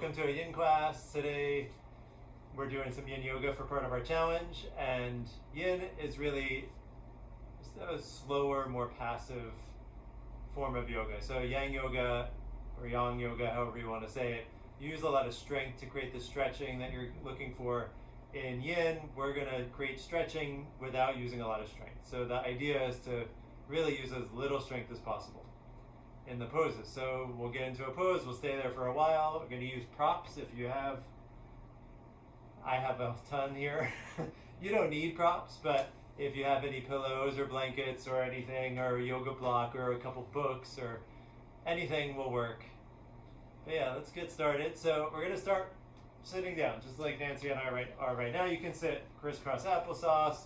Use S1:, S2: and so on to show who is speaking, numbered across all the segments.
S1: welcome to a Yin class. Today we're doing some Yin Yoga for part of our challenge, and Yin is really just a slower, more passive form of yoga. So Yang Yoga or Yang Yoga, however you want to say it, use a lot of strength to create the stretching that you're looking for. In Yin, we're going to create stretching without using a lot of strength. So the idea is to really use as little strength as possible in the poses. So we'll get into a pose, we'll stay there for a while. We're going to use props if you have. I have a ton here. You don't need props, but if you have any pillows or blankets or anything, or a yoga block or a couple books or anything will work. But yeah, let's get started. So we're going to start sitting down, just like Nancy and I are right now. You can sit crisscross applesauce,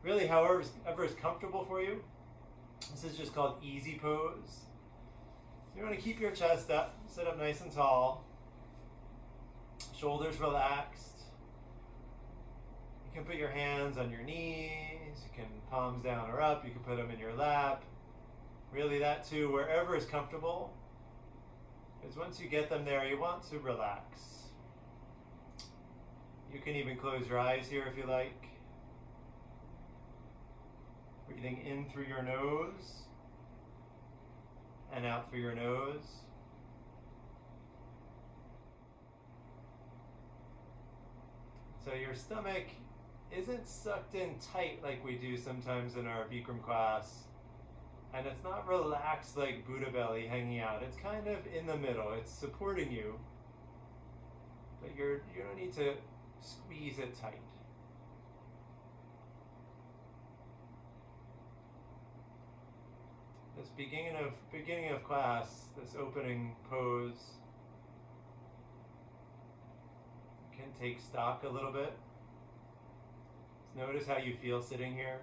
S1: really however is comfortable for you. This is just called easy pose. So you want to keep your chest up, sit up nice and tall, shoulders relaxed. You can put your hands on your knees, you can palms down or up, you can put them in your lap. Really that too, wherever is comfortable. Because once you get them there, you want to relax. You can even close your eyes here if you like. Breathing in through your nose and out through your nose. So your stomach isn't sucked in tight like we do sometimes in our Bikram class. And it's not relaxed like Buddha belly hanging out. It's kind of in the middle. It's supporting you. But you don't need to squeeze it tight. This beginning of class, this opening pose, can take stock a little bit. Just notice how you feel sitting here.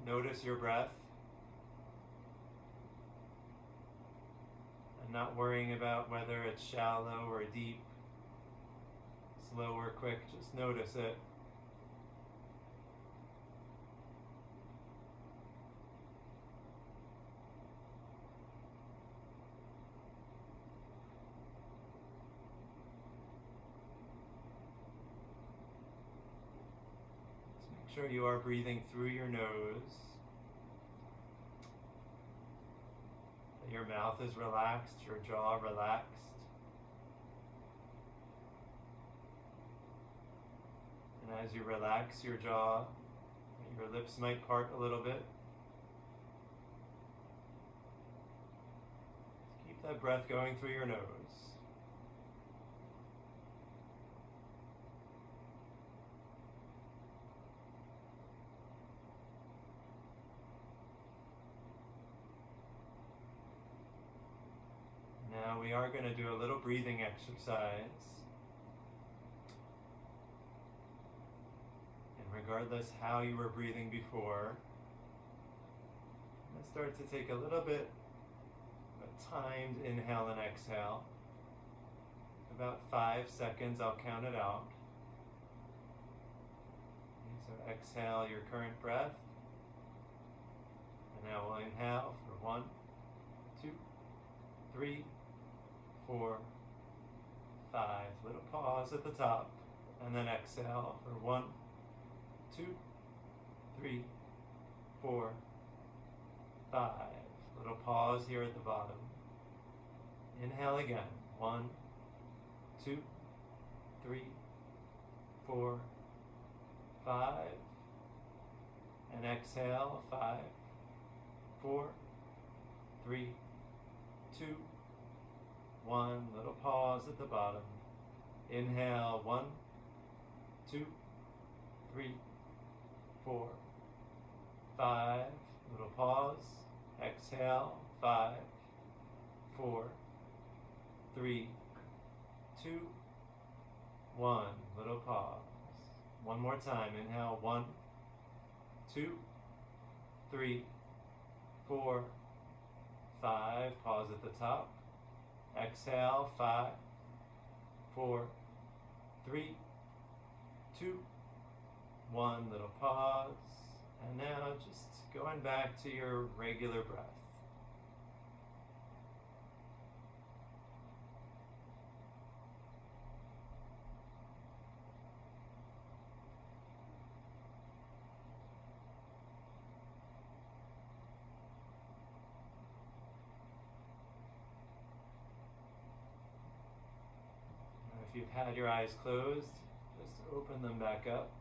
S1: Notice your breath. And not worrying about whether it's shallow or deep, slow or quick, just notice it. Just make sure you are breathing through your nose. Your mouth is relaxed, your jaw relaxed. And as you relax your jaw, your lips might part a little bit. Just keep that breath going through your nose. Now we are going to do a little breathing exercise. And regardless how you were breathing before, let's start to take a little bit of a timed inhale and exhale. About 5 seconds, I'll count it out. Okay, so exhale your current breath. And now we'll inhale for 1, 2, 3, 4, 5. Little pause at the top, and then exhale for 1, 2, 3, 4, 5. Little pause here at the bottom. Inhale again. 1, 2, 3, 4, 5. And exhale. 5, 4, 3, 2, 1. Little pause at the bottom. Inhale. 1, 2, 3, 4, 5. Little pause. Exhale. 5, 4, 3, 2, 1. Little pause. One more time. Inhale. 1, 2, 3, 4, 5. Pause at the top. Exhale. 5, 4, 3, 2, 1. Little pause. And going back to your regular breath. If you've had your eyes closed, just open them back up.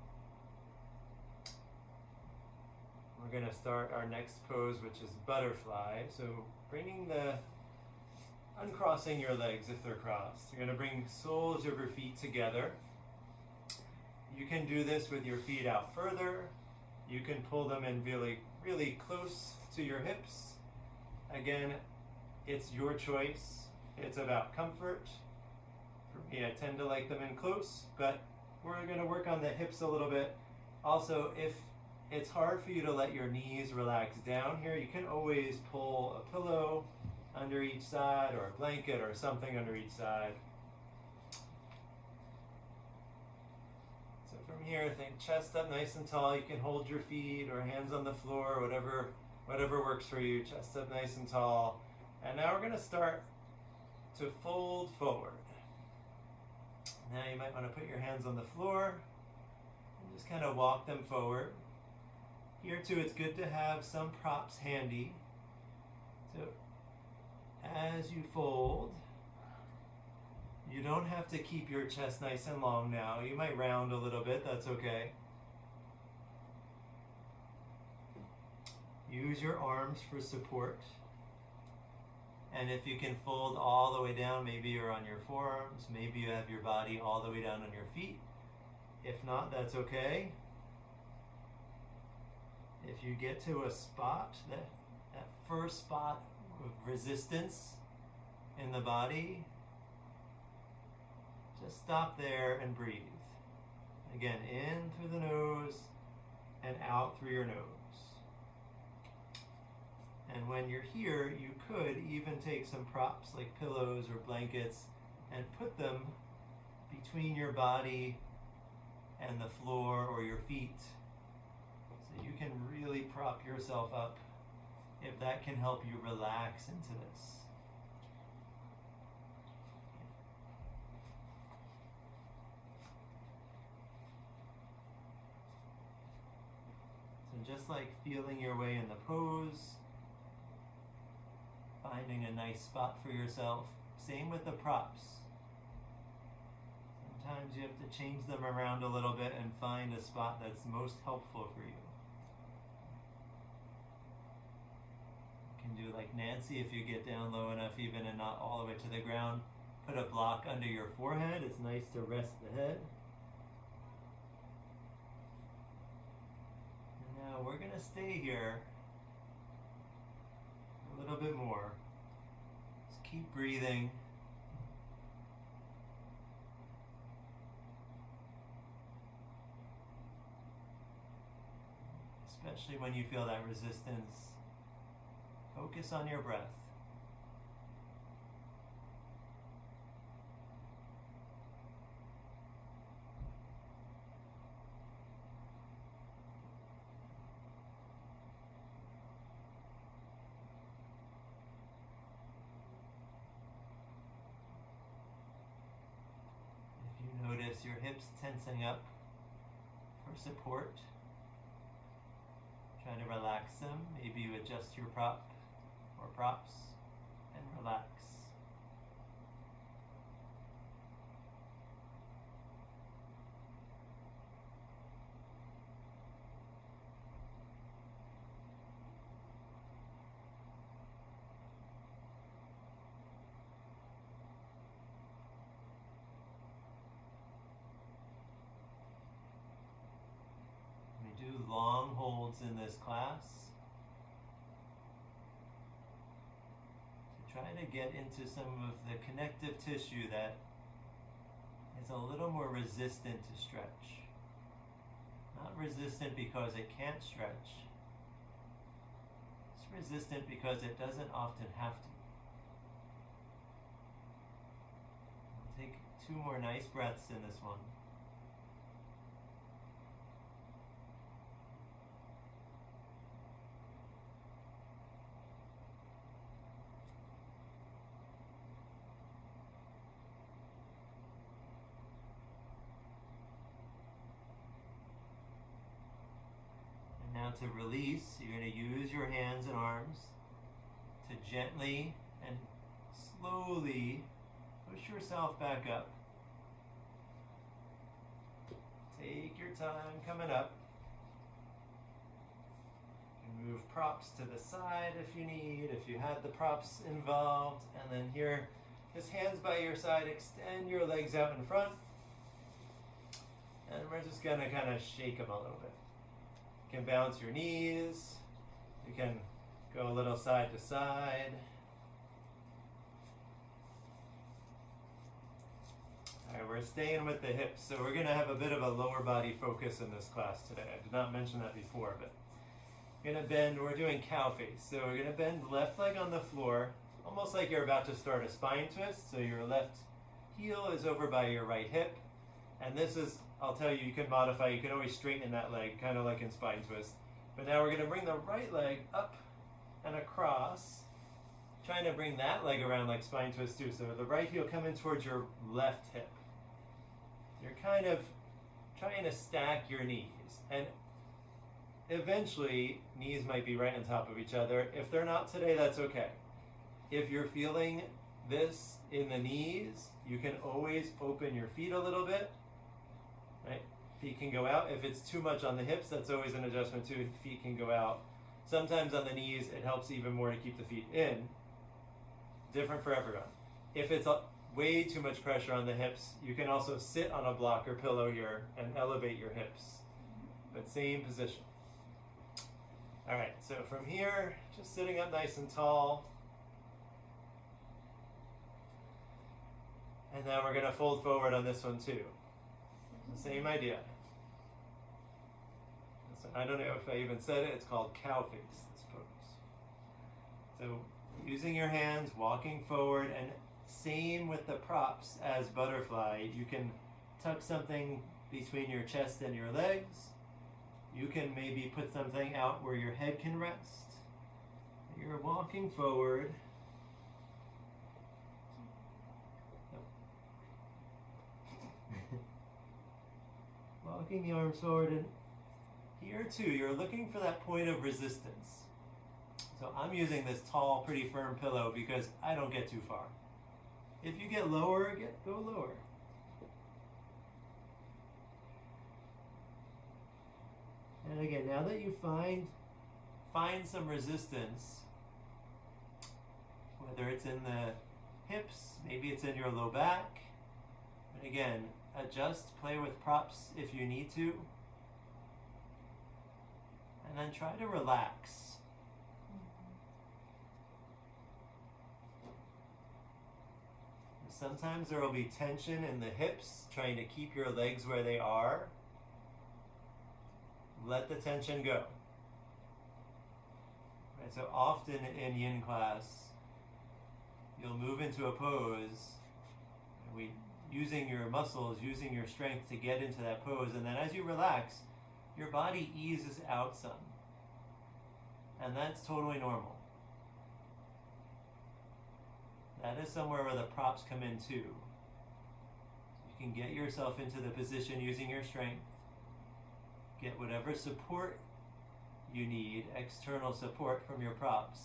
S1: We're going to start our next pose, which is butterfly. So uncrossing your legs if they're crossed. You're going to bring soles of your feet together. You can do this with your feet out further. You can pull them in really, really close to your hips. Again, it's your choice. It's about comfort. For me, I tend to like them in close, but we're going to work on the hips a little bit. Also, if it's hard for you to let your knees relax down here, you can always pull a pillow under each side or a blanket or something under each side. So from here, think chest up nice and tall. You can hold your feet or hands on the floor, whatever works for you. Chest up nice and tall. And now we're going to start to fold forward. Now you might want to put your hands on the floor and just kind of walk them forward. Here too, it's good to have some props handy. So as you fold, you don't have to keep your chest nice and long now. You might round a little bit, that's okay. Use your arms for support. And if you can fold all the way down, maybe you're on your forearms, maybe you have your body all the way down on your feet. If not, that's okay. If you get to a spot, that first spot of resistance in the body, just stop there and breathe. Again, in through the nose and out through your nose. And when you're here, you could even take some props like pillows or blankets and put them between your body and the floor or your feet. So you can really prop yourself up if that can help you relax into this. So just like feeling your way in the pose, finding a nice spot for yourself. Same with the props. Sometimes you have to change them around a little bit and find a spot that's most helpful for you. You can do like Nancy if you get down low enough even and not all the way to the ground. Put a block under your forehead. It's nice to rest the head. And now we're going to stay here a little bit more. Just keep breathing. Especially when you feel that resistance. Focus on your breath. Notice your hips tensing up for support. Try to relax them. Maybe you adjust your prop or props and relax. Do long holds in this class to try to get into some of the connective tissue that is a little more resistant to stretch. Not resistant because it can't stretch. It's resistant because it doesn't often have to. We'll take 2 more nice breaths in this one. to release, you're going to use your hands and arms to gently and slowly push yourself back up. Take your time coming up. You can move props to the side if you need, if you had the props involved. And then here, just hands by your side, extend your legs out in front. And we're just going to kind of shake them a little bit. You can bounce your knees. You can go a little side to side. All right, we're staying with the hips, so we're going to have a bit of a lower body focus in this class today. I did not mention that before, but we're going to bend. We're doing cow face. So we're going to bend left leg on the floor, almost like you're about to start a spine twist. So your left heel is over by your right hip. And this is, I'll tell you, you can modify. You can always straighten that leg, kind of like in spine twist. But now we're going to bring the right leg up and across, trying to bring that leg around like spine twist too. So the right heel coming towards your left hip. You're kind of trying to stack your knees. And eventually, knees might be right on top of each other. If they're not today, that's okay. If you're feeling this in the knees, you can always open your feet a little bit. Right? Feet can go out. If it's too much on the hips, that's always an adjustment too. Feet can go out. Sometimes on the knees, it helps even more to keep the feet in. Different for everyone. If it's way too much pressure on the hips, you can also sit on a block or pillow here and elevate your hips. But same position. All right, so from here, just sitting up nice and tall. And now we're going to fold forward on this one too. The same idea. So I don't know if I even said it, it's called cow face, this pose. So using your hands, walking forward, and same with the props as butterfly. You can tuck something between your chest and your legs. You can maybe put something out where your head can rest. You're walking forward. Walking the arms forward, and here too, you're looking for that point of resistance. So I'm using this tall, pretty firm pillow because I don't get too far. If you get lower, go lower. And again, now that you find some resistance, whether it's in the hips, maybe it's in your low back, but again, adjust, play with props if you need to, and then try to relax. Sometimes there will be tension in the hips, trying to keep your legs where they are. Let the tension go. Right, so often in Yin class, you'll move into a pose, and using your muscles, using your strength to get into that pose, and then as you relax, your body eases out some. And that's totally normal. That is somewhere where the props come in too. You can get yourself into the position using your strength. Get whatever support you need, external support from your props,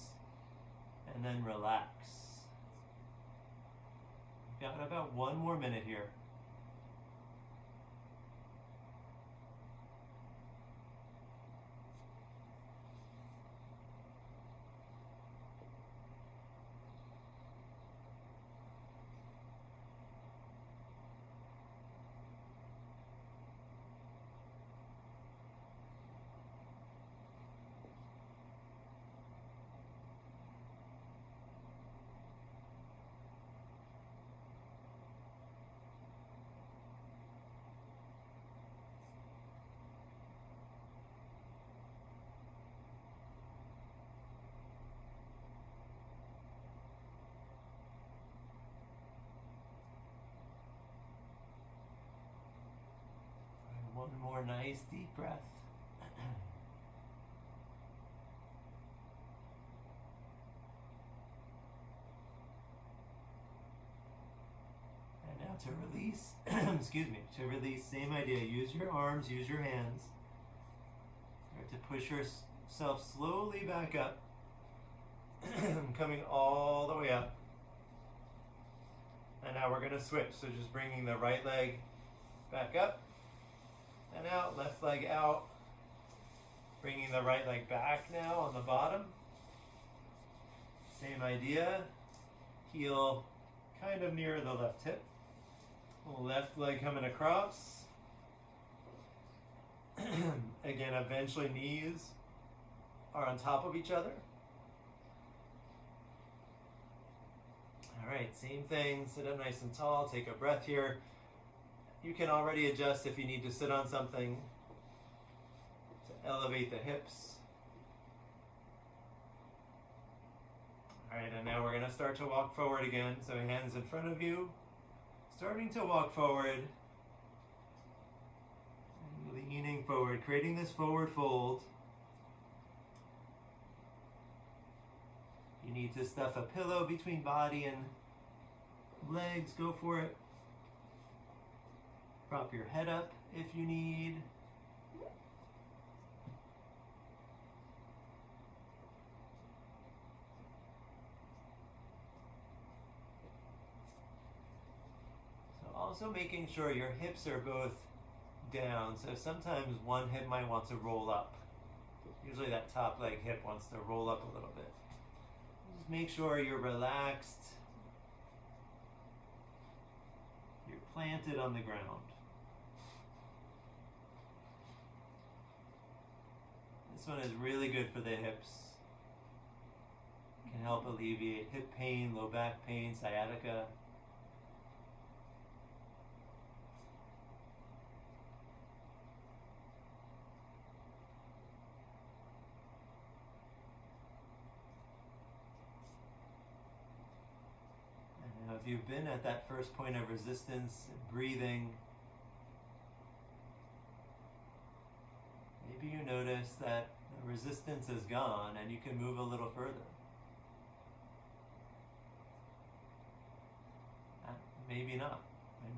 S1: and then relax. We've got about 1 more minute here. One more nice deep breath. And now to release, to release, same idea. Use your arms, use your hands. Start Start to push yourself slowly back up. Coming all the way up. And now we're going to switch. So just bringing the right leg back up and out, left leg out. Bringing the right leg back now on the bottom. Same idea. Heel kind of near the left hip. Left leg coming across. Again, eventually knees are on top of each other. All right, same thing. Sit up nice and tall. Take a breath here. You can already adjust if you need to sit on something to elevate the hips. All right, and now we're going to start to walk forward again. So hands in front of you. Starting to walk forward. Leaning forward, creating this forward fold. You need to stuff a pillow between body and legs, go for it. Prop your head up if you need. So also making sure your hips are both down. So sometimes one hip might want to roll up. Usually that top leg hip wants to roll up a little bit. Just make sure you're relaxed. You're planted on the ground. This one is really good for the hips. Can help alleviate hip pain, low back pain, sciatica. If you've been at that first point of resistance, breathing, maybe you notice that the resistance is gone and you can move a little further. Maybe not.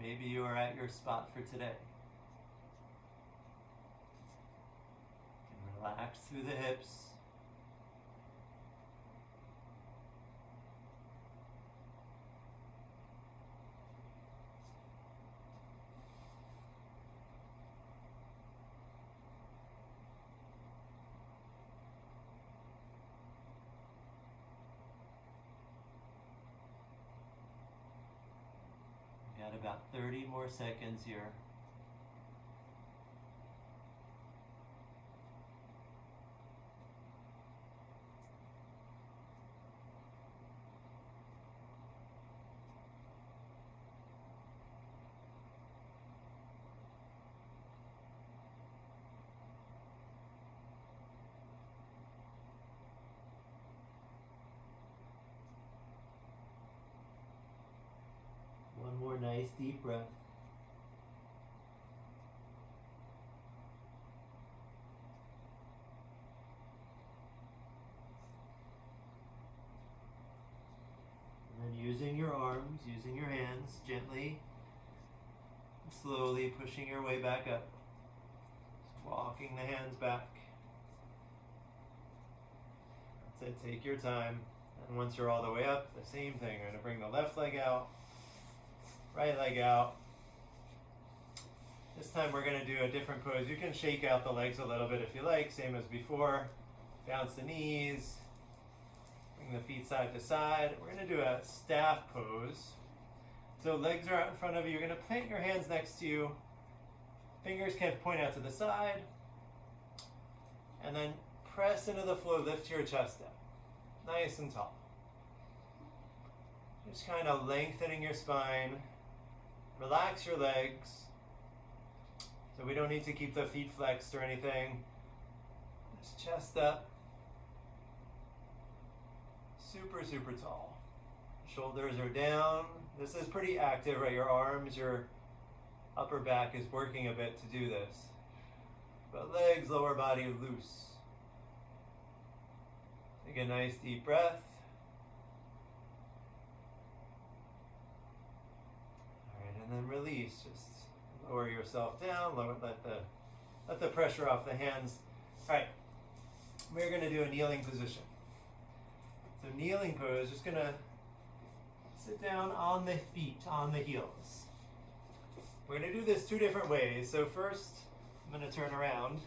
S1: Maybe you are at your spot for today. You can relax through the hips. Got about 30 more seconds here. One more nice deep breath. And then using your arms, using your hands, gently, slowly pushing your way back up. Just walking the hands back. That's it, take your time. And once you're all the way up, the same thing. We're going to bring the left leg out. Right leg out. This time we're going to do a different pose. You can shake out the legs a little bit if you like, same as before. Bounce the knees. Bring the feet side to side. We're going to do a staff pose. So legs are out in front of you. You're going to plant your hands next to you. Fingers can point out to the side. And then press into the floor, lift your chest up. Nice and tall. Just kind of lengthening your spine. Relax your legs. So we don't need to keep the feet flexed or anything. Just chest up. Super, super tall. Shoulders are down. This is pretty active, right? Your arms, your upper back is working a bit to do this. But legs, lower body loose. Take a nice deep breath. And then release. Just lower yourself down. Let the pressure off the hands. All right. we're going to do a kneeling position. So kneeling pose, just going to sit down on the feet, on the heels. We're going to do this two different ways. So first, I'm going to turn around.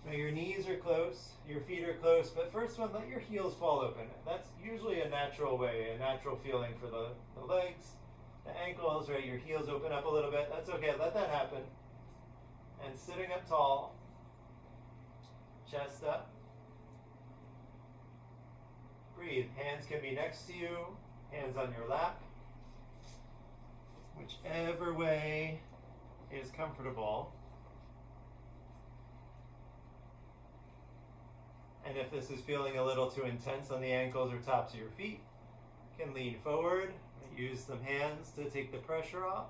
S1: Now your knees are close, your feet are close, but first one, let your heels fall open. That's usually a natural way, a natural feeling for the legs, the ankles, right? Your heels open up a little bit. That's okay, let that happen. And sitting up tall, chest up. Breathe. Hands can be next to you, hands on your lap. Whichever way is comfortable. And if this is feeling a little too intense on the ankles or tops of your feet, you can lean forward and use some hands to take the pressure off.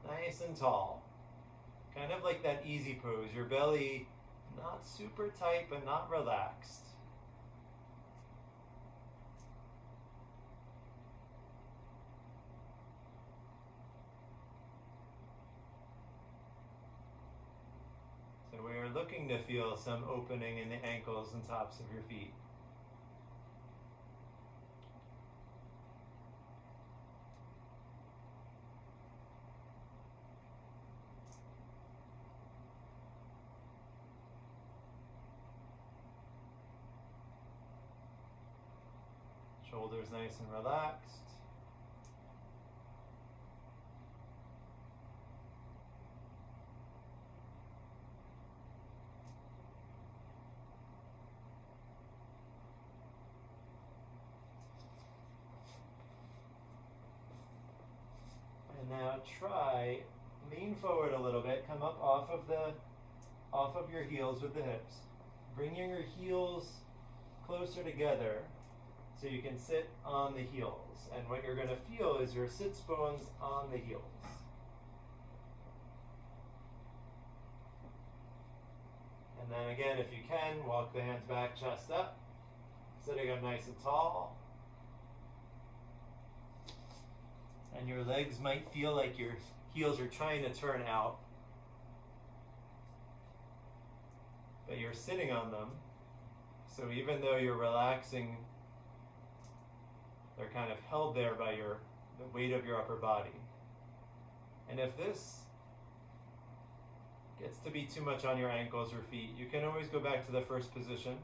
S1: Nice and tall. Kind of like that easy pose. Your belly not super tight, but not relaxed. So we are looking to feel some opening in the ankles and tops of your feet. Shoulders nice and relaxed. And now try, lean forward a little bit, come up off of your heels with the hips. Bringing your heels closer together so you can sit on the heels. And what you're going to feel is your sits bones on the heels. And then again, if you can, walk the hands back, chest up, sitting up nice and tall. And your legs might feel like your heels are trying to turn out, but you're sitting on them. So even though you're relaxing, they're kind of held there by the weight of your upper body. And if this gets to be too much on your ankles or feet, you can always go back to the first position.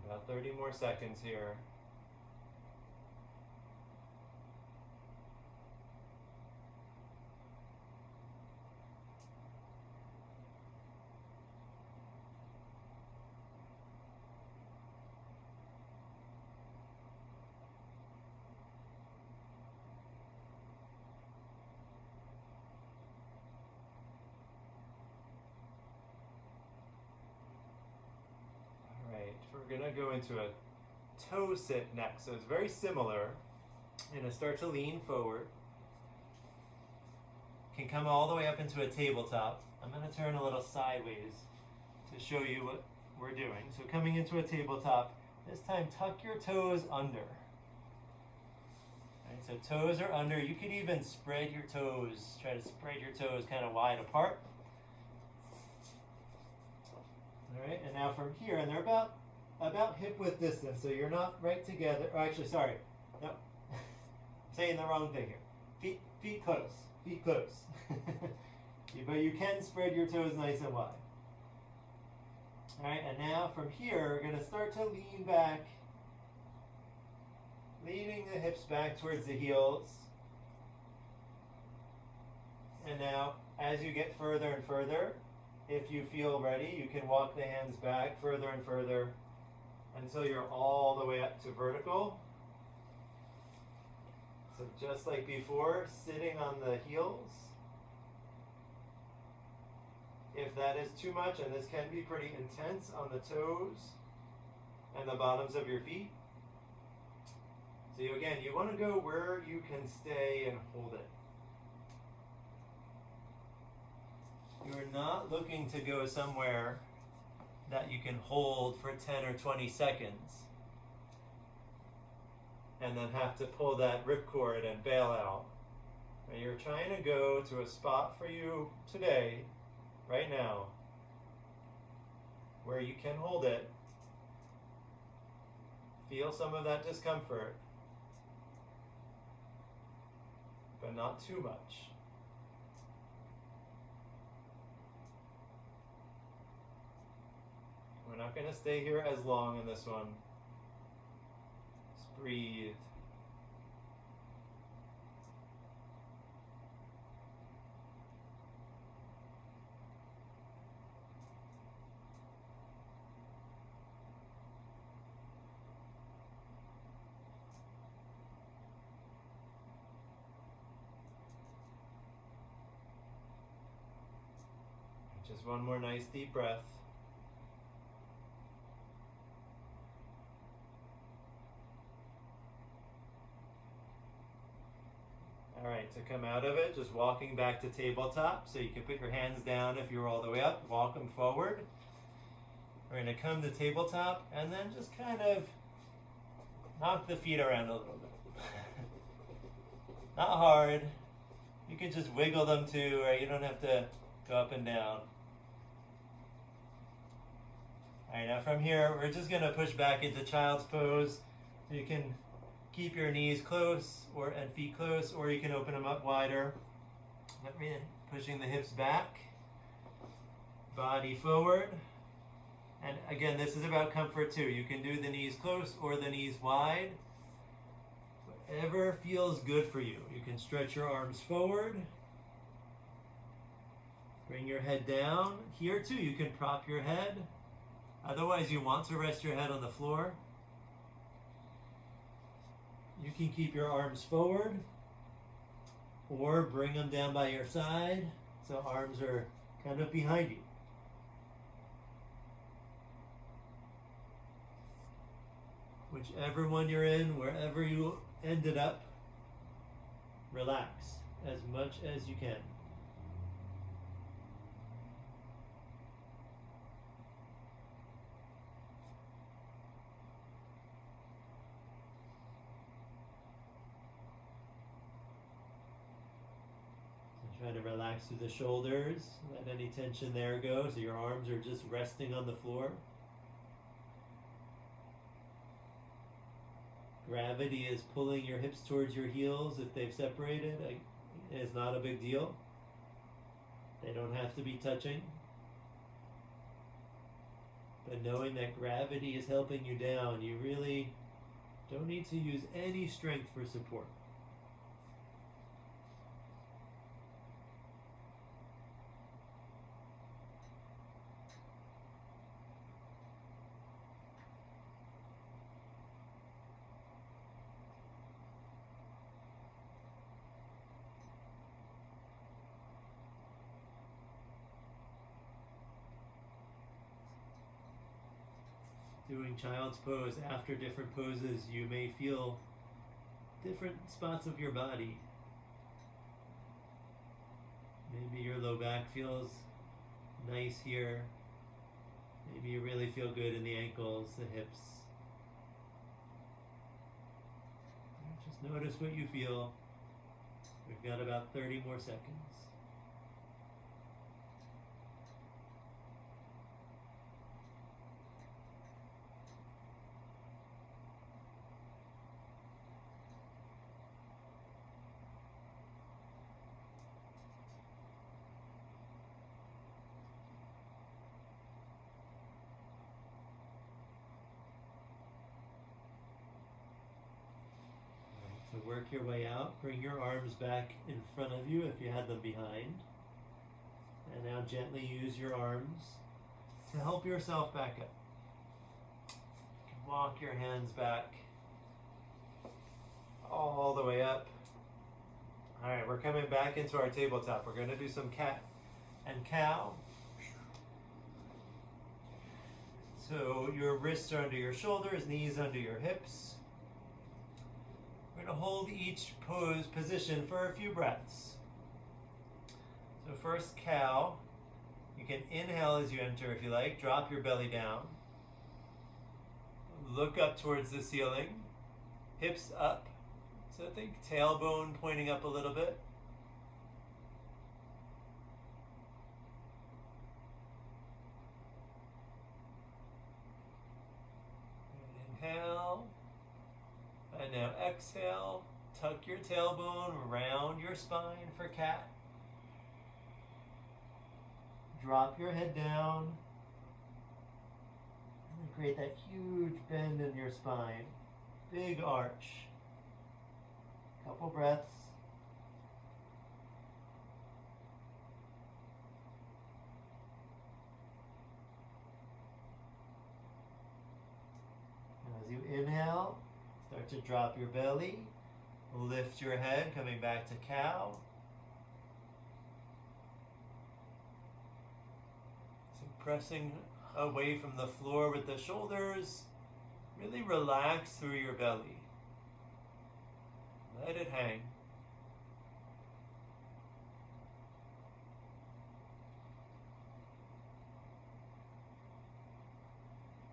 S1: About 30 more seconds here. We're going to go into a toe sit next. So it's very similar. I'm going to start to lean forward. Can come all the way up into a tabletop. I'm going to turn a little sideways to show you what we're doing. So coming into a tabletop, this time tuck your toes under. Right, so toes are under. You could even spread your toes. Try to spread your toes kind of wide apart. All right, and now from here, and they're about hip width distance, so you're not right together. Oh, actually, sorry, no, I'm saying the wrong thing here. Feet close, feet close. But you can spread your toes nice and wide. All right, and now from here, we're going to start to lean back, leaning the hips back towards the heels. And now, as you get further and further, if you feel ready, you can walk the hands back further and further until you're all the way up to vertical. So just like before, sitting on the heels. If that is too much, and this can be pretty intense on the toes and the bottoms of your feet. So again, you want to go where you can stay and hold it. You're not looking to go somewhere that you can hold for 10 or 20 seconds and then have to pull that ripcord and bail out. And you're trying to go to a spot for you today, right now, where you can hold it. Feel some of that discomfort, but not too much. We're not going to stay here as long in this one. Just breathe. Just one more nice deep breath. All right, to come out of it, just walking back to tabletop. So you can put your hands down if you're all the way up, walk them forward. We're gonna come to tabletop and then just kind of knock the feet around a little bit. Not hard. You can just wiggle them too, right? You don't have to go up and down. All right, now from here, we're just gonna push back into child's pose. So you can keep your knees close and feet close, or you can open them up wider. Pushing the hips back, body forward. And again, this is about comfort too. You can do the knees close or the knees wide. Whatever feels good for you. You can stretch your arms forward. Bring your head down. Here too, you can prop your head. Otherwise, you want to rest your head on the floor. You can keep your arms forward or bring them down by your side so arms are kind of behind you. Whichever one you're in, wherever you ended up, relax as much as you can. Try to relax through the shoulders, let any tension there go, so your arms are just resting on the floor. Gravity is pulling your hips towards your heels if they've separated. It's not a big deal. They don't have to be touching. But knowing that gravity is helping you down, you really don't need to use any strength for support. Doing child's pose after different poses, you may feel different spots of your body. Maybe your low back feels nice here. Maybe you really feel good in the ankles, the hips. Just notice what you feel. We've got about 30 more seconds. So work your way out, bring your arms back in front of you if you had them behind. And now gently use your arms to help yourself back up. You can walk your hands back all the way up. All right, we're coming back into our tabletop. We're going to do some cat and cow. So your wrists are under your shoulders, knees under your hips. We're going to hold each position for a few breaths. So first, cow. You can inhale as you enter if you like. Drop your belly down. Look up towards the ceiling. Hips up. So think tailbone pointing up a little bit. Inhale. And now exhale. Tuck your tailbone around your spine for cat. Drop your head down. And create that huge bend in your spine. Big arch. Couple breaths. And as you inhale, start to drop your belly. Lift your head, coming back to cow. So pressing away from the floor with the shoulders. Really relax through your belly. Let it hang.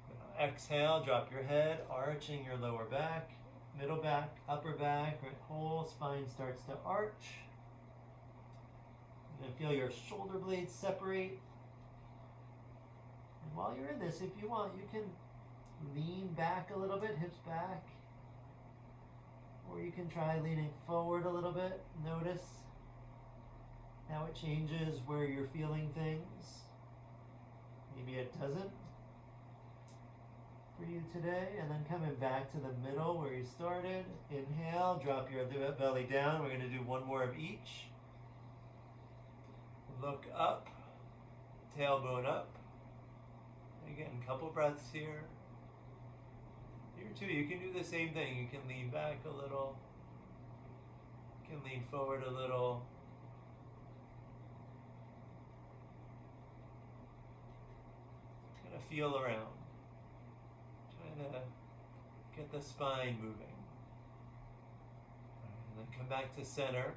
S1: Now exhale, drop your head, arching your lower back, middle back, upper back, right, whole spine starts to arch. You're going to feel your shoulder blades separate. And while you're in this, if you want, you can lean back a little bit, hips back. Or you can try leaning forward a little bit. Notice how it changes where you're feeling things. Maybe it doesn't for you today. And then coming back to the middle where you started. Inhale, drop your belly down. We're going to do one more of each. Look up, tailbone up. Again, couple breaths here. Here too, you can do the same thing. You can lean back a little. You can lean forward a little. Kind of feel around. Trying to get the spine moving. And then come back to center.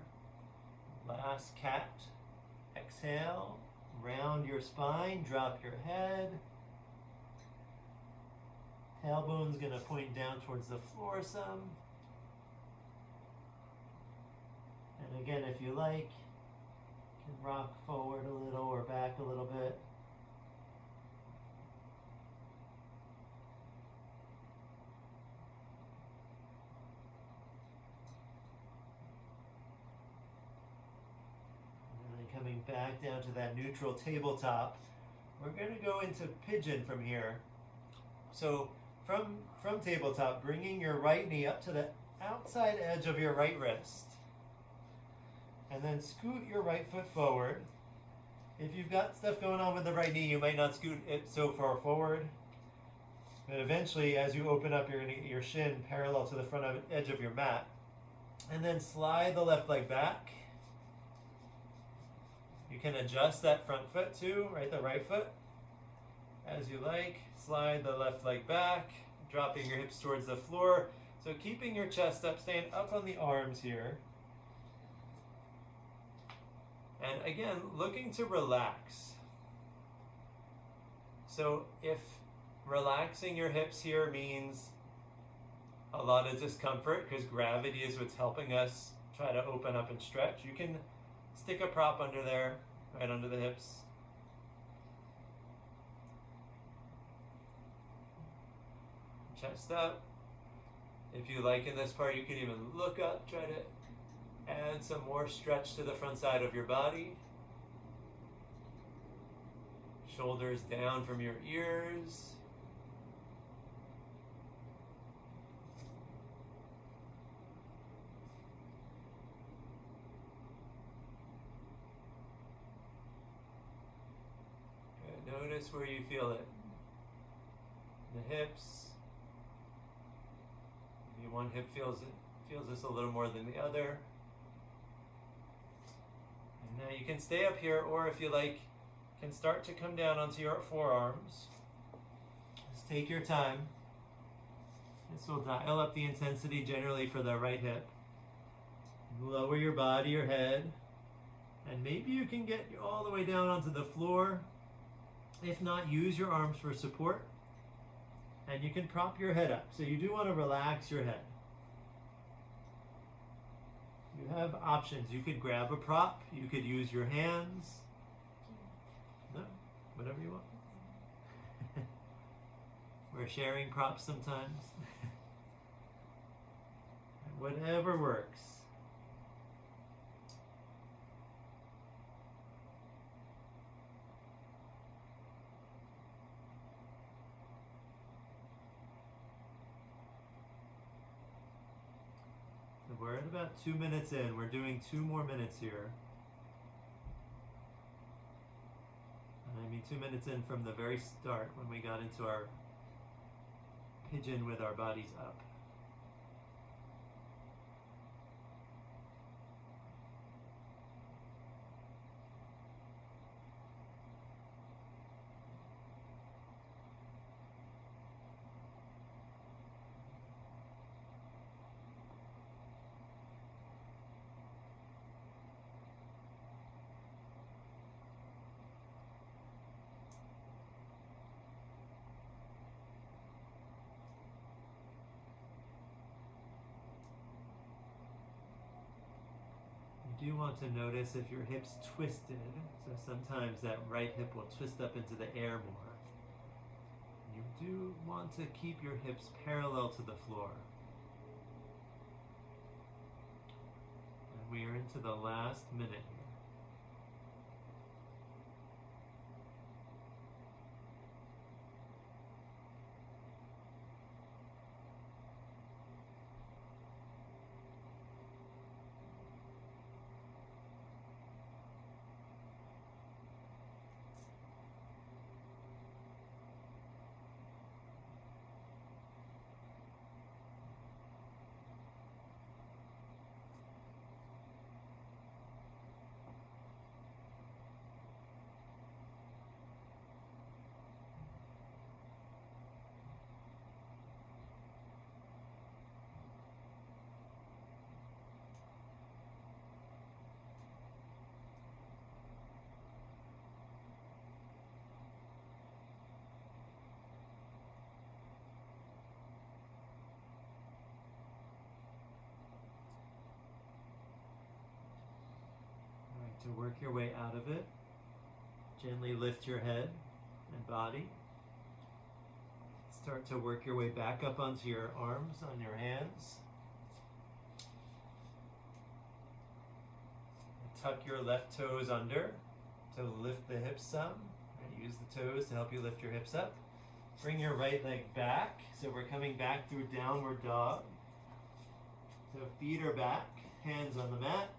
S1: Last cat. Exhale. Round your spine. Drop your head. Tailbone's going to point down towards the floor some. And again, if you like, you can rock forward a little or back a little bit. And then coming back down to that neutral tabletop, we're going to go into pigeon from here. So from tabletop, bringing your right knee up to the outside edge of your right wrist. And then scoot your right foot forward. If you've got stuff going on with the right knee, you might not scoot it so far forward. But eventually, as you open up your shin parallel to the front edge of your mat, and then slide the left leg back. You can adjust that front foot too, right, the right foot. As you like, slide the left leg back, dropping your hips towards the floor. So keeping your chest up, staying up on the arms here. And again, looking to relax. So if relaxing your hips here means a lot of discomfort, because gravity is what's helping us try to open up and stretch, you can stick a prop under there, right under the hips. Chest up. If you like in this part, you can even look up, try to add some more stretch to the front side of your body. Shoulders down from your ears. Good. Notice where you feel it. The hips. Maybe one hip feels this a little more than the other. Now you can stay up here, or if you like, can start to come down onto your forearms. Just take your time. This will dial up the intensity generally for the right hip. Lower your body, your head, and maybe you can get all the way down onto the floor. If not, use your arms for support, and you can prop your head up. So you do want to relax your head. You have options. You could grab a prop, you could use your hands. No, whatever you want. We're sharing props sometimes. Whatever works. So we're at about 2 minutes in. We're doing 2 more minutes here. I mean 2 minutes in from the very start when we got into our pigeon with our bodies up. You do want to notice if your hip's twisted, so sometimes that right hip will twist up into the air more. You do want to keep your hips parallel to the floor. And we are into the last minute here. To work your way out of it, gently lift your head and body. Start to work your way back up onto your arms, on your hands. Tuck your left toes under to lift the hips some. And use the toes to help you lift your hips up. Bring your right leg back. So we're coming back through downward dog. So feet are back, hands on the mat.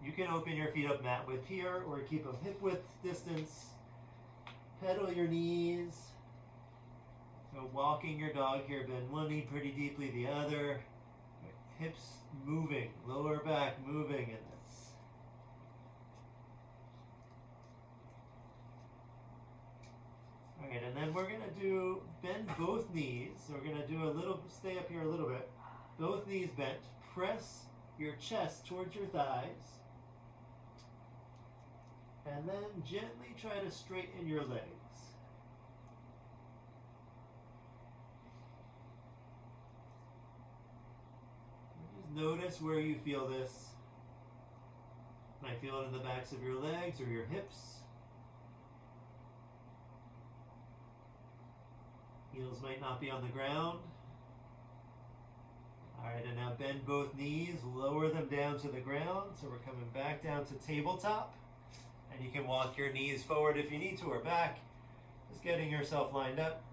S1: You can open your feet up mat width here or keep them hip width distance. Pedal your knees. So walking your dog here, bend one knee pretty deeply, the other. Hips moving, lower back moving in this. All right, and then we're gonna do bend both knees. So we're gonna do a little, stay up here a little bit. Both knees bent. Press your chest towards your thighs. And then gently try to straighten your legs. Just notice where you feel this. Might feel it in the backs of your legs or your hips. Heels might not be on the ground. Alright, and now bend both knees, lower them down to the ground. So we're coming back down to tabletop. And you can walk your knees forward if you need to, or back. Just getting yourself lined up.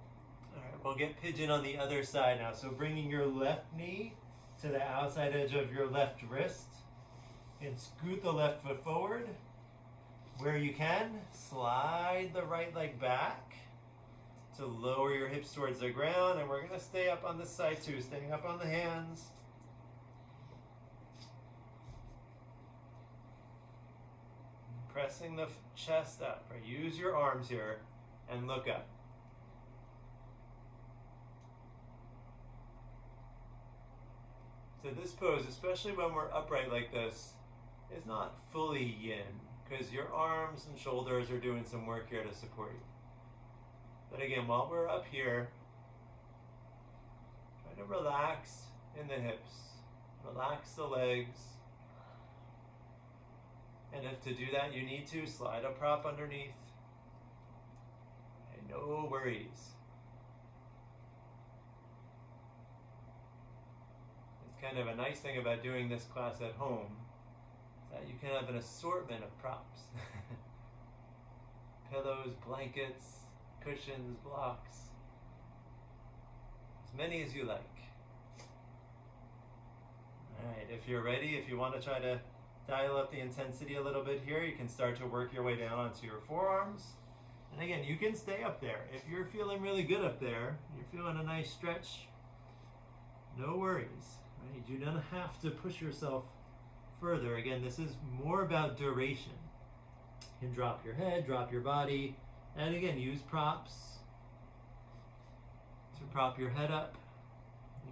S1: All right, we'll get pigeon on the other side now. So bringing your left knee to the outside edge of your left wrist. And scoot the left foot forward. Where you can, slide the right leg back to lower your hips towards the ground. And we're going to stay up on this side too, staying up on the hands. pressing the chest up. Right? Use your arms here and look up. So this pose, especially when we're upright like this, is not fully yin, because your arms and shoulders are doing some work here to support you. But again, while we're up here, try to relax in the hips, relax the legs. And if to do that you need to, slide a prop underneath. And no worries. Kind of a nice thing about doing this class at home is that you can have an assortment of props. Pillows, blankets, cushions, blocks. As many as you like. Alright, if you're ready, if you want to try to dial up the intensity a little bit here, you can start to work your way down onto your forearms. And again, you can stay up there. If you're feeling really good up there, you're feeling a nice stretch, no worries. Right? You don't have to push yourself further. Again, this is more about duration. You can drop your head, drop your body, and again, use props to prop your head up.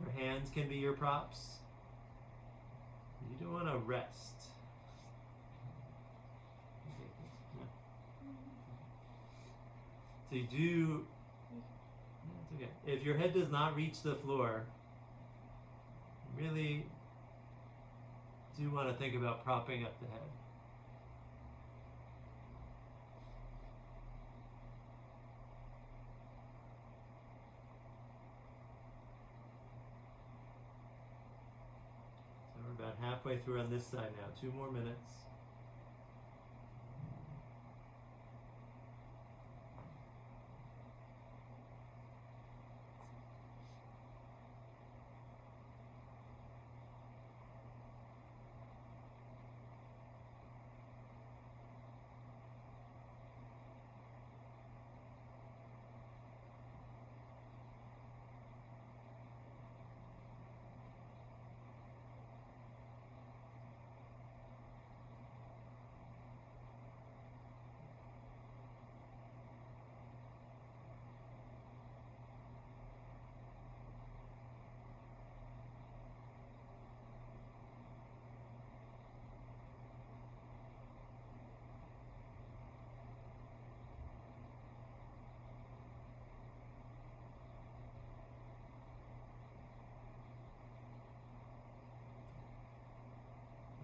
S1: Your hands can be your props. You don't want to rest. So you do, it's okay. If your head does not reach the floor, you really do want to think about propping up the head. So we're about halfway through on this side now. 2 more minutes.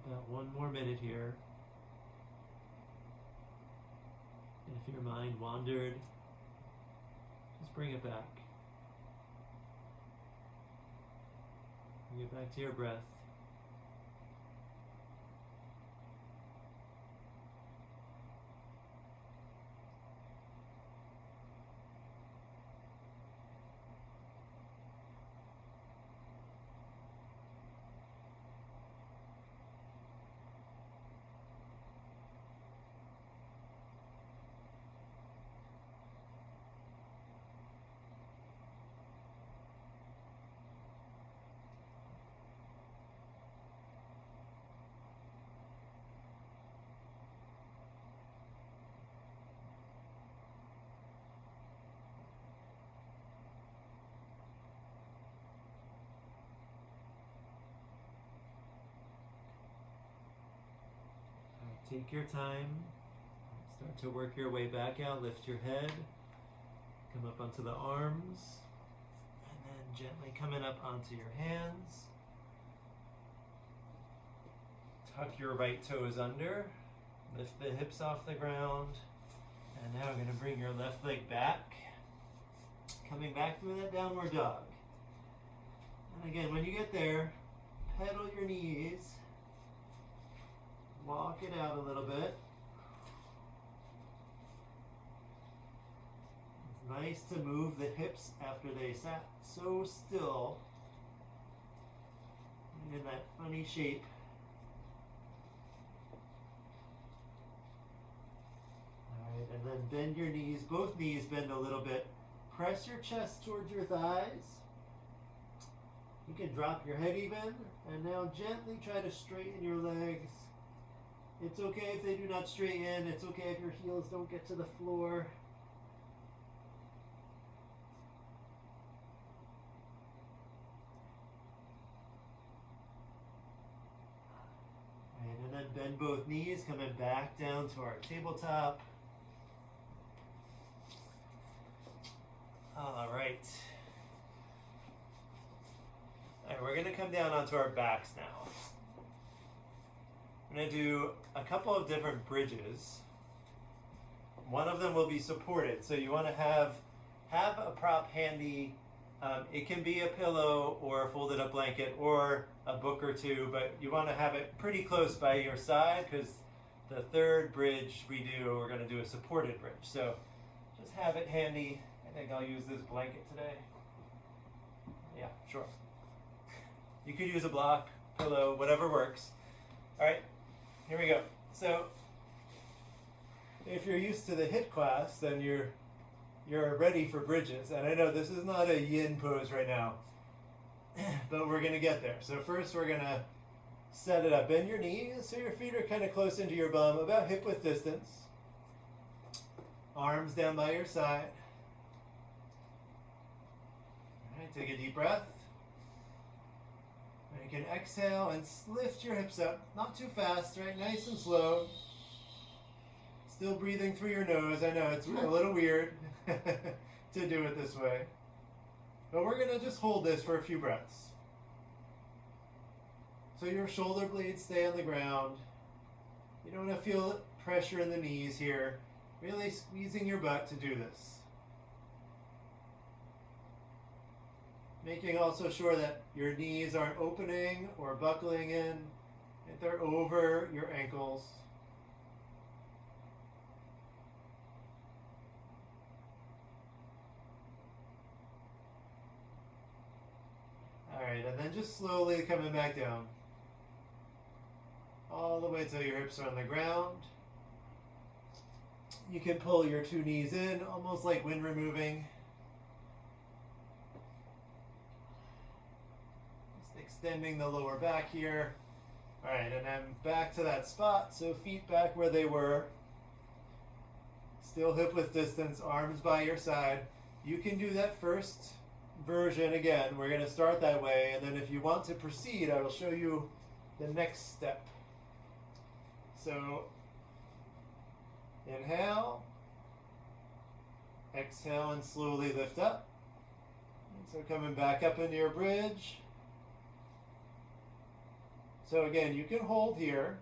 S1: About 1 more minute here. And if your mind wandered, just bring it back. Bring it back to your breath. Take your time. Start to work your way back out. Lift your head. Come up onto the arms. And then gently coming up onto your hands. Tuck your right toes under. Lift the hips off the ground. And now I'm going to bring your left leg back. Coming back through that downward dog. And again, when you get there, pedal your knees. Walk it out a little bit. It's nice to move the hips after they sat so still in that funny shape. Alright, and then bend your knees, both knees bend a little bit. Press your chest towards your thighs. You can drop your head even, and now gently try to straighten your legs. It's okay if they do not straighten. It's okay if your heels don't get to the floor. And then bend both knees, coming back down to our tabletop. All right. All right, we're going to come down onto our backs now. I'm going to do a couple of different bridges. One of them will be supported, so you want to have a prop handy. It can be a pillow or a folded up blanket or a book or two, but you want to have it pretty close by your side because the third bridge we're going to do a supported bridge. So just have it handy. I think I'll use this blanket today. Yeah, sure. You could use a block, pillow, whatever works. All right, here we go. So if you're used to the HIIT class, then you're ready for bridges. And I know this is not a yin pose right now, but we're gonna get there. So first we're gonna set it up. Bend your knees so your feet are kind of close into your bum, about hip width distance. Arms down by your side. All right, take a deep breath. And you can exhale and lift your hips up. Not too fast, right? Nice and slow. Still breathing through your nose. I know it's a little weird to do it this way. But we're going to just hold this for a few breaths. So your shoulder blades stay on the ground. You don't want to feel pressure in the knees here. Really squeezing your butt to do this. Making also sure that your knees aren't opening or buckling in, that they're over your ankles. All right, and then just slowly coming back down. All the way till your hips are on the ground. You can pull your two knees in, almost like wind removing. Extending the lower back here. All right, and then back to that spot. So feet back where they were. Still hip width distance, arms by your side. You can do that first version again. We're going to start that way, and then if you want to proceed, I will show you the next step. So inhale, exhale, and slowly lift up. And so coming back up into your bridge. So again, you can hold here,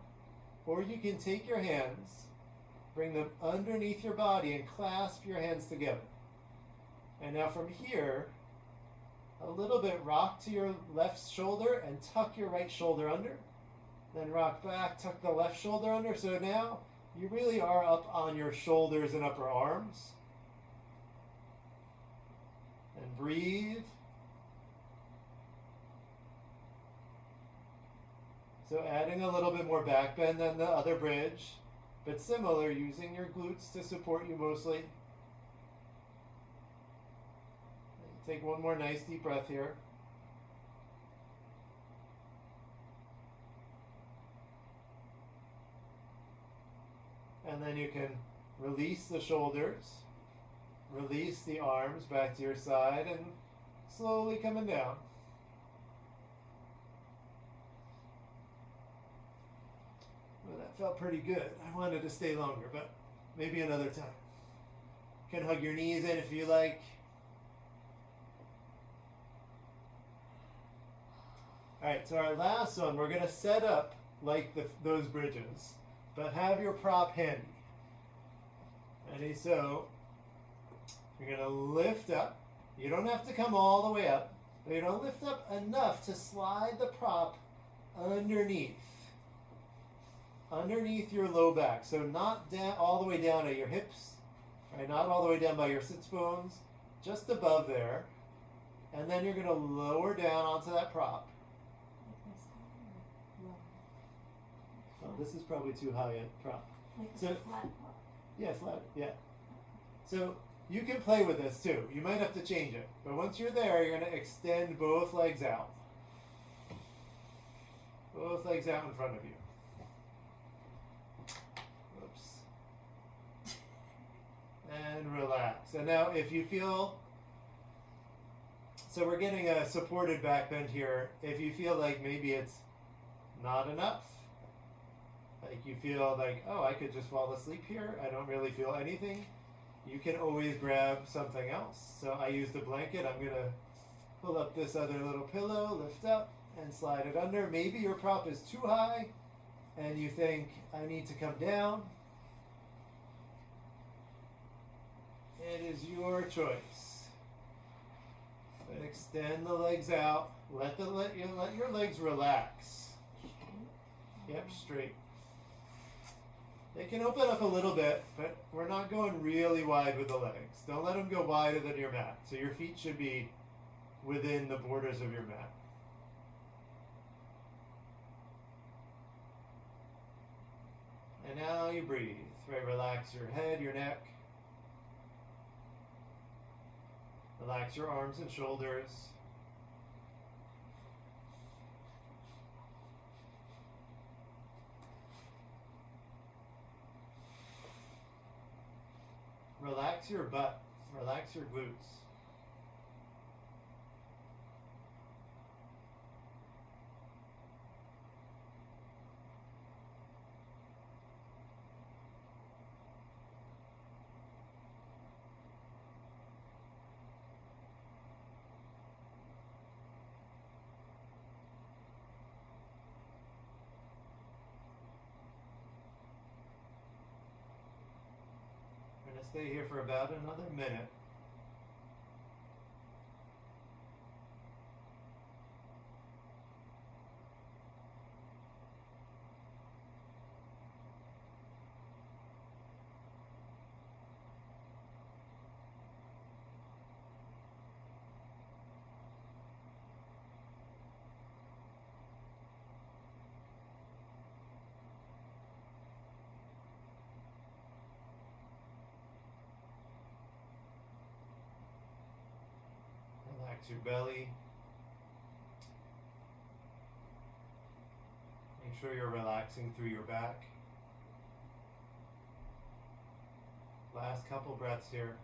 S1: or you can take your hands, bring them underneath your body and clasp your hands together. And now from here, a little bit rock to your left shoulder and tuck your right shoulder under. Then rock back, tuck the left shoulder under. So now you really are up on your shoulders and upper arms. And breathe. So adding a little bit more back bend than the other bridge, but similar, using your glutes to support you mostly. Take one more nice deep breath here. And then you can release the shoulders, release the arms back to your side, and slowly coming down. Well, that felt pretty good. I wanted to stay longer, but maybe another time. You can hug your knees in if you like. All right, so our last one, we're going to set up like those bridges, but have your prop handy. Ready? So you're going to lift up. You don't have to come all the way up, but you're going to lift up enough to slide the prop underneath your low back. So not down all the way down at your hips, right? Not all the way down by your sits bones, just above there. And then you're going to lower down onto that prop. Oh, this is probably too high a prop.
S2: Like
S1: So-
S2: a flat prop.
S1: Yeah, flat. Yeah. So you can play with this too. You might have to change it. But once you're there, you're going to extend both legs out. Both legs out in front of you. And now if you feel, so we're getting a supported back bend here. If you feel like maybe it's not enough, like you feel like, oh, I could just fall asleep here, I don't really feel anything, you can always grab something else. So I used a blanket. I'm going to pull up this other little pillow, lift up, and slide it under. Maybe your prop is too high and you think, I need to come down. It is your choice. But extend the legs out. Let your legs relax. Yep, straight. They can open up a little bit, but we're not going really wide with the legs. Don't let them go wider than your mat. So your feet should be within the borders of your mat. And now you breathe. Right, relax your head, your neck. Relax your arms and shoulders. Relax your butt. Relax your glutes. Stay here for about another minute. Relax your belly. Make sure you're relaxing through your back. Last couple breaths here.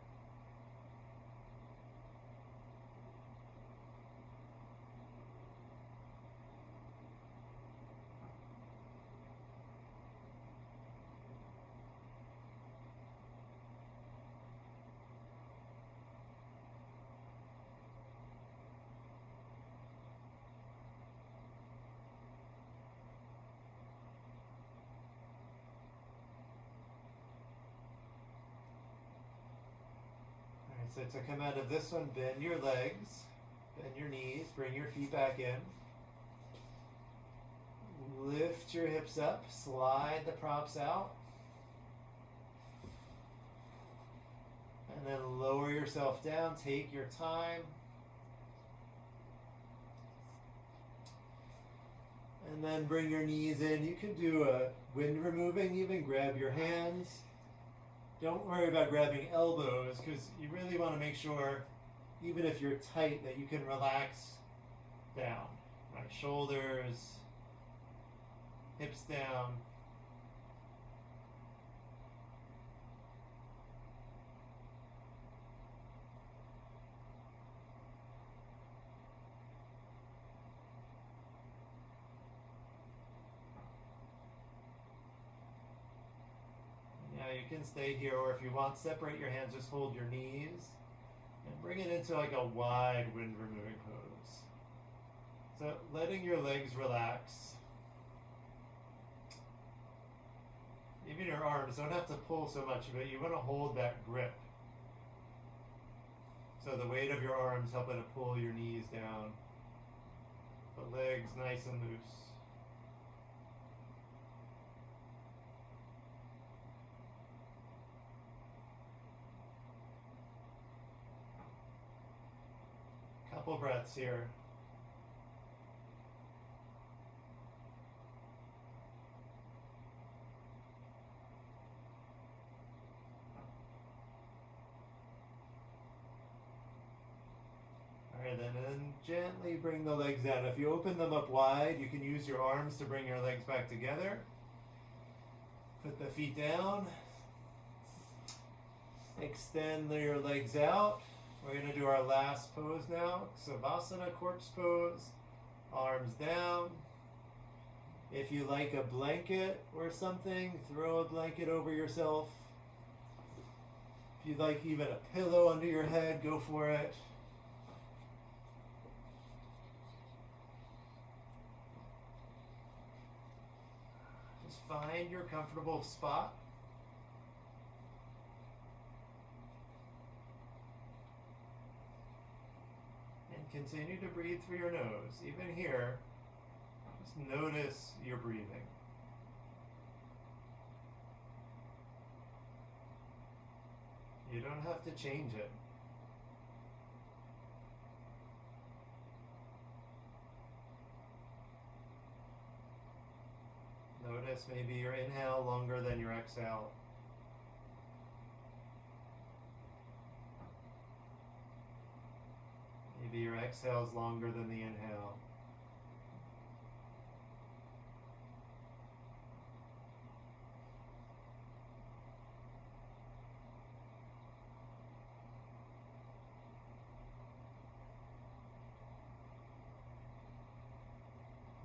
S1: So to come out of this one, bend your legs, bend your knees, bring your feet back in. Lift your hips up, slide the props out. And then lower yourself down, take your time. And then bring your knees in. You can do a wind removing, even grab your hands. Don't worry about grabbing elbows, because you really want to make sure, even if you're tight, that you can relax down. Right, shoulders, hips down. You can stay here, or if you want, separate your hands, just hold your knees and bring it into like a wide wind removing pose. So letting your legs relax. Even your arms don't have to pull so much of it. You want to hold that grip. So the weight of your arms helping to pull your knees down. The legs nice and loose. Couple breaths here. All right, then gently bring the legs down. If you open them up wide, you can use your arms to bring your legs back together. Put the feet down. Extend your legs out. We're going to do our last pose now. Savasana, corpse pose. Arms down. If you like a blanket or something, throw a blanket over yourself. If you'd like even a pillow under your head, go for it. Just find your comfortable spot. And continue to breathe through your nose. Even here, just notice your breathing. You don't have to change it. Notice maybe your inhale longer than your exhale. Maybe your exhale is longer than the inhale.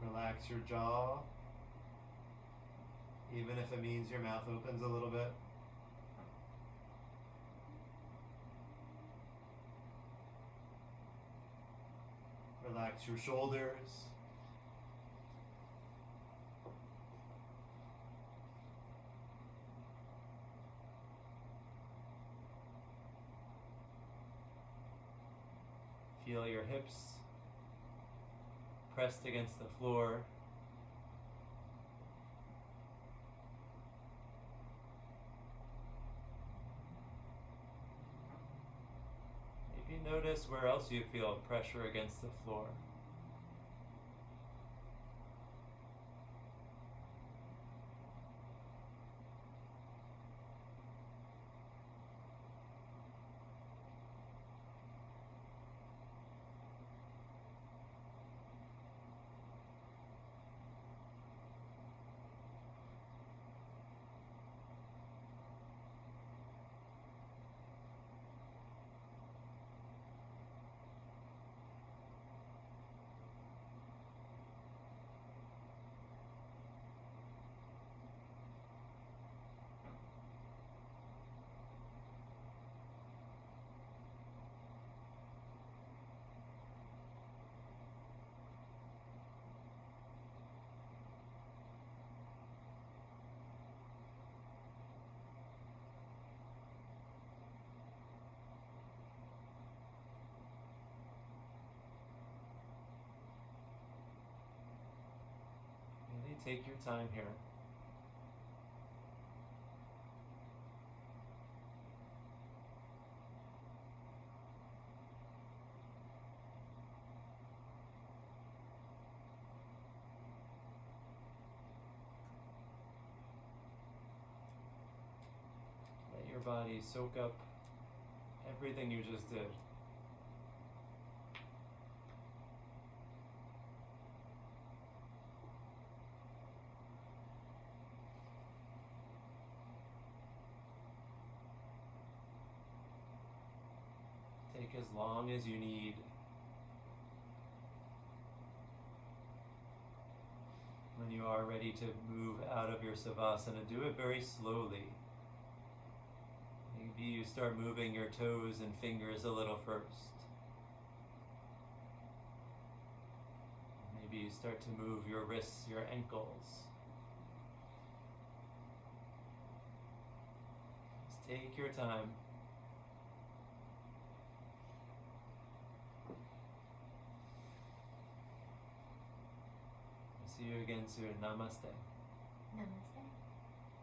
S1: Relax your jaw, even if it means your mouth opens a little bit. Relax your shoulders. Feel your hips pressed against the floor. Maybe notice where else you feel pressure against the floor. Really take your time here. Let your body soak up everything you just did. Take as long as you need. When you are ready to move out of your Savasana, do it very slowly. Maybe you start moving your toes and fingers a little first. Maybe you start to move your wrists, your ankles. Just take your time. See you again soon. Namaste.
S2: Namaste.